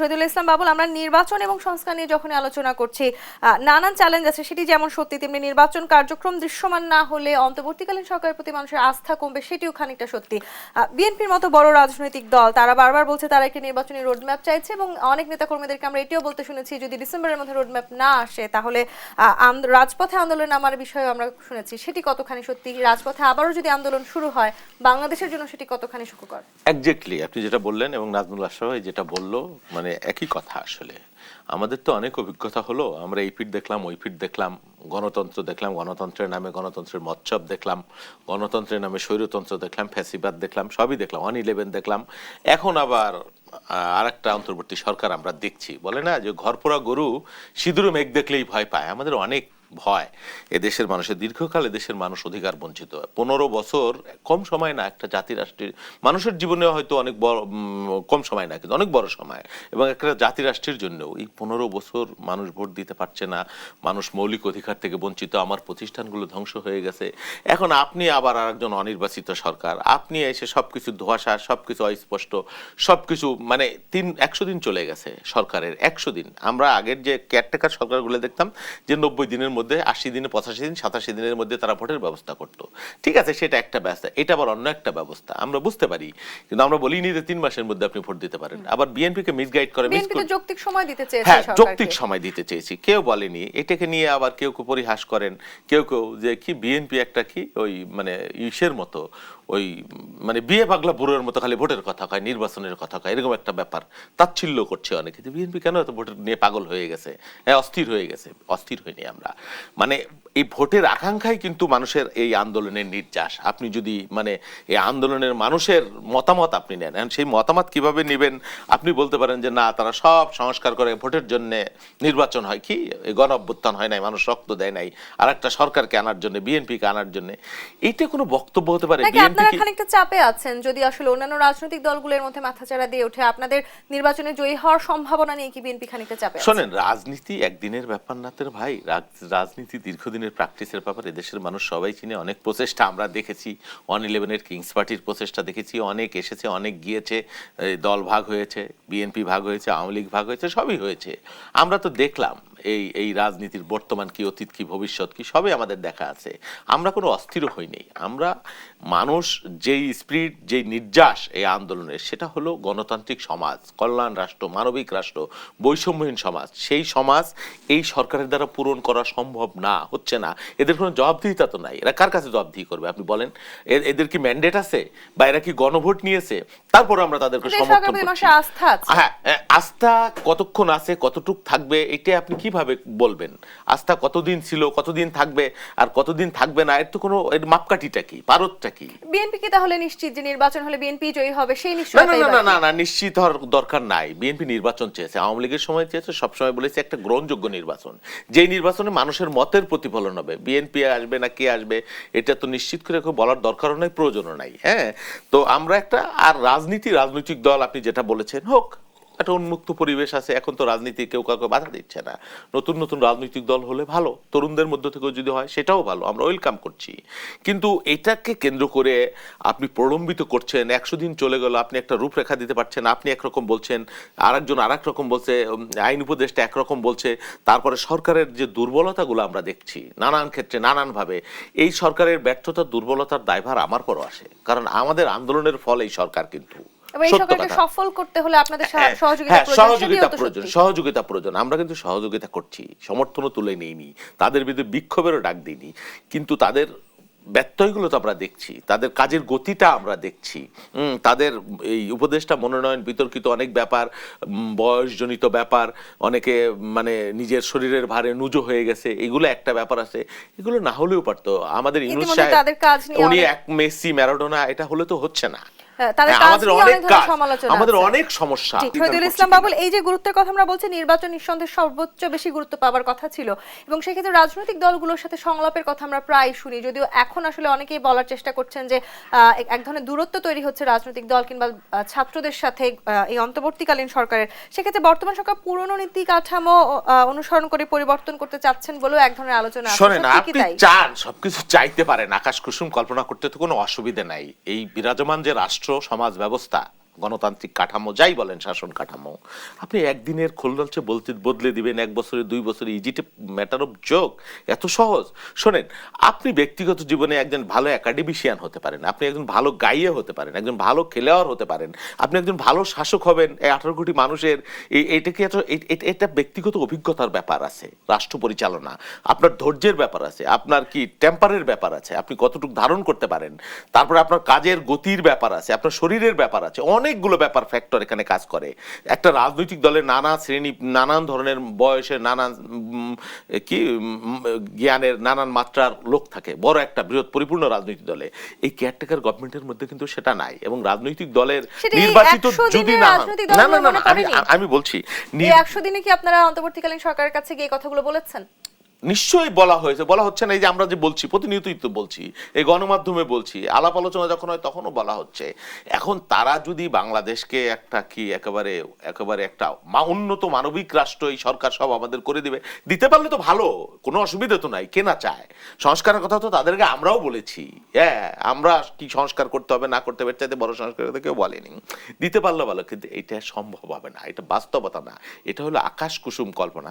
শহীদুল ইসলাম বাবুল, আমরা নির্বাচন এবং সংস্কার নিয়ে যখন আলোচনা করছি, নানান চ্যালেঞ্জ আছে, সেটি যেমন সত্যি, তেমনি নির্বাচন কার্যক্রম দৃশ্যমান না হলে অন্তর্বর্তীকালীন সরকারের প্রতি মানুষের আস্থা কমবে, সেটিও খানিকটা সত্যি। বিএনপির মতো বড় রাজনৈতিক দল তারা বারবার বলছে তারা একটি নির্বাচনী রোডম্যাপ চাইছে, এবং অনেক নেতাকর্মীদেরকে আমরা এটিও বলতে শুনেছি যদি ডিসেম্বরের মধ্যে রোডম্যাপ না আসে তাহলে রাজপথে আন্দোলন নামার বিষয়ে আমরা শুনেছি। সেটি কতখানি সত্যি? রাজপথে আবারও যদি আন্দোলন শুরু হয় বাংলাদেশের জন্য সেটি কতখানি সুখকর? এক্স্যাক্টলি আপনি যেটা বললেন এবং নাজমুল আশরাফ ভাই যেটা বললো, মানে একই কথা। আসলে আমাদের তো অনেক অভিজ্ঞতা হলো, আমরা এই ফিট দেখলাম, ওই ফিট দেখলাম, গণতন্ত্র দেখলাম, গণতন্ত্রের নামে গণতন্ত্রের মৎসব দেখলাম, গণতন্ত্রের নামে স্বৈরতন্ত্র দেখলাম, ফ্যাসিবাদ দেখলাম, সবই দেখলাম, 1-11 দেখলাম। এখন আবার আরেকটা অন্তর্বর্তী সরকার আমরা দেখছি। বলে না যে ঘরপোড়া গরু সিঁদুরে মেঘ দেখলেই ভয় পায়। আমাদের অনেক ভয়। এদেশের মানুষের দীর্ঘকাল এদেশের মানুষ অধিকার বঞ্চিত। 15 বছর কম সময় না একটা জাতি রাষ্ট্রের মানুষের জীবনে, হয়তো অনেক বড় কম সময় না, কিন্তু অনেক বড় সময়। এবং একটা জাতি রাষ্ট্রের জন্য এই 15 বছর মানুষ ভোট দিতে পারছে না, মানুষ মৌলিক অধিকার থেকে বঞ্চিত, আমার প্রতিষ্ঠানগুলো ধ্বংস হয়ে গেছে। এখন আপনি আবার আরেকজন অনির্বাচিত সরকার, আপনি এসে সবকিছু ধোঁয়াশা, সবকিছু অস্পষ্ট, সবকিছু মানে 100 দিন চলে গেছে সরকারের, 100 দিন। আমরা আগের যে কেয়ারটেকার সরকারগুলো দেখতাম যে 90 দিনের মধ্যে, 80 দিনে, 85 দিন, 87 দিনের মধ্যে তারা ভোটের ব্যবস্থা করতো। ঠিক আছে, সেটা একটা ব্যবস্থা, এটা আবার অন্য একটা ব্যবস্থা, আমরা বুঝতে পারি। কিন্তু আমরা বলিনি যে 3 মাসের মধ্যে আপনি ভোট দিতে পারেন। আবার বিএনপিকে মিসগাইড করে, যৌক্তিক সময় দিতে চেয়েছে, হ্যাঁ যৌক্তিক সময় দিতে চেয়েছি, কেউ বলেনি। এটাকে নিয়ে আবার কেউ কেউ পরিহাস করেন, কেউ কেউ যে কি বিএনপি একটা কি ওই মানে ইসের মতো, ওই মানে বিয়ে পাগলা বুড়োর মতো খালি ভোটের কথা কয়, নির্বাচনের কথা কয়, এরকম একটা ব্যাপার তাচ্ছিল্য করছে অনেকে। বিএনপি কেন এত ভোটের নিয়ে পাগল হয়ে গেছে, হ্যাঁ অস্থির হয়ে গেছে। অস্থির হয়নি আমরা, মানে এই ভোটের আকাঙ্ক্ষাই কিন্তু মানুষের এই আন্দোলনের নির্যাস। আপনি যদি মানে এই আন্দোলনের মানুষের মতামত আপনি নেন, সেই মতামত কিভাবে নেবেন? আপনি বলতে পারেন যে না, তারা সব সংস্কার করে ভোটের জন্য নির্বাচন হয়, কি গণ অভ্যুত্থান হয় নাই, মানুষ রক্ত দেয় নাই আর একটা সরকারকে আনার জন্য, বিএনপিকে আনার জন্য। এইটা কোনো বক্তব্য হতে পারে? আপনারা খানিকটা চাপে আছেন যদি আসলে অন্যান্য রাজনৈতিক দলগুলোর মধ্যে মাথাচাড়া দিয়ে ওঠে, আপনাদের নির্বাচনে জয়ী হওয়ার সম্ভাবনা নিয়ে কি বিএনপি খানিকটা চাপে আছে? শোনেন, রাজনীতি একদিনের ব্যাপার না তের ভাই, রাজনীতি দীর্ঘদিনের প্র্যাকটিসের ব্যাপার। এদেশের মানুষ সবাই চিনে, অনেক প্রচেষ্টা আমরা দেখেছি, 1-11 কিংস পার্টির প্রচেষ্টা দেখেছি, অনেক এসেছে, অনেক গিয়েছে, দল ভাগ হয়েছে, বিএনপি ভাগ হয়েছে, আওয়ামী লীগ ভাগ হয়েছে, সবই হয়েছে। আমরা তো দেখলাম এই রাজনীতির বর্তমান কি, অতীত কি, ভবিষ্যৎ কি, সবই আমাদের দেখা আছে। আমরা কোনো অস্থির হইনি। আমরা মানুষ যেই স্পিরিট, যেই নির্যাস এই আন্দোলনের, সেটা হলো গণতান্ত্রিক সমাজ, কল্যাণ রাষ্ট্র, মানবিক রাষ্ট্র, বৈষম্যহীন সমাজ। সেই সমাজ এই সরকারের দ্বারা পূরণ করা সম্ভব না, হচ্ছে না। এদের কোনো জবাবদিহিতা তো নাই। এরা কার কাছে জবাবদিহি করবে আপনি বলেন? এদের কি ম্যান্ডেট আছে, বা এরা কি গণভোট নিয়েছে? তারপর আমরা তাদেরকে সমর্থন করছি। হ্যাঁ, আস্থা কতক্ষণ আছে, কতটুক থাকবে, এটা আপনি কিভাবে বলবেন? আস্থা কতদিন ছিল, কতদিন থাকবে, আর কতদিন থাকবে না, এর তো কোনো এর মাপকাঠিটা কি, পারতটা কি? বিএনপি কি তাহলে নিশ্চিত যে নির্বাচন হলে বিএনপি জয়ী হবে? সেই নিশ্চয়তা না, নিশ্চিত হওয়ার দরকার নাই। বিএনপি নির্বাচন চেয়েছে, আওয়ামী লীগের সময় চেয়েছে, সবসময় বলেছে একটা গ্রহণযোগ্য নির্বাচন, যেই নির্বাচনে মানুষের মতের প্রতিফলন হবে। বিএনপি আসবে না কে আসবে এটা তো নিশ্চিত করে বলার দরকারও নাই, প্রয়োজনও নাই। হ্যাঁ, তো আমরা একটা, আর রাজনৈতিক দল আপনি যেটা বলেছেন হোক, একটা উন্মুক্ত পরিবেশ আছে। এখন তো রাজনীতি কেউ কাউকে বাধা দিচ্ছে না। নতুন নতুন রাজনৈতিক দল হলে ভালো, তরুণদের মধ্য থেকেও যদি হয় সেটাও ভালো, আমরা ওয়েলকাম করছি। কিন্তু এটাকে কেন্দ্র করে আপনি প্রলম্বিত করছেন, 100 দিন চলে গেল, আপনি একটা রূপরেখা দিতে পারছেন, আপনি একরকম বলছেন, আরেকজন আরেক রকম বলছে, আইন উপদেষ্টা একরকম বলছে। তারপরে সরকারের যে দুর্বলতাগুলো আমরা দেখছি নানান ক্ষেত্রে, নানানভাবে, এই সরকারের ব্যর্থতার, দুর্বলতার দায়ভার আমার পরও আসে, কারণ আমাদের আন্দোলনের ফল এই সরকার। কিন্তু সফল করতে হলে আপনাদের সহযোগিতা প্রয়োজন। আমরা কিন্তু সহযোগিতা করছি, সমর্থনও তুলে নিইনি, তাদের বিরুদ্ধে বিক্ষোভেরও ডাক দিইনি। কিন্তু তাদের ব্যত্যয়গুলো তো আমরা দেখছি, তাদের কাজের গতিটা আমরা দেখছি। তাদের এই উপদেষ্টা মনোনয়ন বিতর্কিত অনেক ব্যাপার, বয়সজনিত ব্যাপার, অনেকে মানে নিজের শরীরের ভারে নুজো হয়ে গেছে, এগুলো একটা ব্যাপার আছে। এগুলো না হলেও পারতো। আমাদের ইউনূস সাহেব, উনি এক মেসি, ম্যারাডোনা, এটা হলে তো হচ্ছে না। আমাদের অনেক সমস্যা। শহীদুল ইসলাম বাবুল, এই যে গুরুত্বের কথা আমরা বলছি, নির্বাচন নিঃসন্দেহে সর্বোচ্চ বেশি গুরুত্ব পাওয়ার কথা ছিল, এবং সেক্ষেত্রে রাজনৈতিক দলগুলোর সাথে সংলাপের কথা আমরা প্রায় শুনি, যদিও এখন আসলে অনেকেই বলার চেষ্টা করছেন যে এক ধরনের দূরত্ব তৈরি হচ্ছে রাজনৈতিক দল কিংবা ছাত্রদের সাথে এই অন্তর্বর্তীকালীন সরকারের। সেক্ষেত্রে বর্তমান সরকার পুরনো নীতি কাঠামো অনুসরণ করে পরিবর্তন করতে চাচ্ছেন বলেও এক ধরনের আলোচনা আছে। শোনেন, আপনি চান, সবকিছু চাইতে পারেন, আকাশ কুসুম কল্পনা করতে তো কোনো অসুবিধা নাই। এই বিরাজমান যে রাষ্ট্র সমাজ ব্যবস্থা, গণতান্ত্রিক কাঠামো যাই বলেন, শাসন কাঠামো, আপনি একদিনের খোলনলচে বদলে দিবেন, 1 বছরে 2 বছরে, is it a matter of joke? এত সহজ? শোনেন, আপনি ব্যক্তিগত জীবনে একজন ভালো একাডেমিশিয়ান হতে পারেন, আপনি একজন ভালো গাইয়ে হতে পারেন, একজন ভালো খেলোয়াড় হতে পারেন, আপনি একজন ভালো শাসক হবেন, এই 18 কোটি মানুষের এটাকে এটা ব্যক্তিগত অভিজ্ঞতার ব্যাপার আছে, রাষ্ট্র পরিচালনা, আপনার ধৈর্যের ব্যাপার আছে, আপনার কি টেম্পারের ব্যাপার আছে, আপনি কতটুকু ধারণ করতে পারেন, তারপরে আপনার কাজের গতির ব্যাপার আছে, আপনার শরীরের ব্যাপার আছে, অনেকগুলো ব্যাপার ফ্যাক্টর এখানে কাজ করে। একটা রাজনৈতিক দলের নানা শ্রেণী, নানান ধরনের বয়সের, নানান জ্ঞানের, নানান মাত্রার লোক থাকে বড় একটা বৃহৎ পরিপূর্ণ রাজনৈতিক দলে। এই কেয়ারটেকার গভর্নমেন্টের মধ্যে কিন্তু সেটা নাই, এবং রাজনৈতিক দলের নির্বাচিত যদি না, আমি বলছি, এই 100 দিনে কি আপনারা অন্তর্বর্তীকালীন সরকারের কাছে গিয়ে কথাগুলো বলেছেন? নিশ্চয়ই বলা হয়েছে, বলা হচ্ছে না? এই যে আমরা যে বলছি, প্রতিনিয়তই তো বলছি, এই গণমাধ্যমে বলছি, আলাপ আলোচনা যখন হয় তখনও বলা হচ্ছে। এখন তারা যদি বাংলাদেশকে একটা একেবারে একটা উন্নত মানবিক রাষ্ট্র এই সরকার সব আমাদের করে দিতে পারলে তো ভালো, কোনো অসুবিধা তো নাই, কে না চায়? সংস্কারের কথা তো তাদেরকে আমরাও বলেছি, হ্যাঁ, আমরা কি সংস্কার করতে হবে না করতে হবে চাইতে বড় সংস্কারের কথা কেউ বলেনি। দিতে পারলে ভালো, কিন্তু এটা সম্ভব হবে না, এটা বাস্তবতা না, এটা হলো আকাশ কুসুম কল্পনা।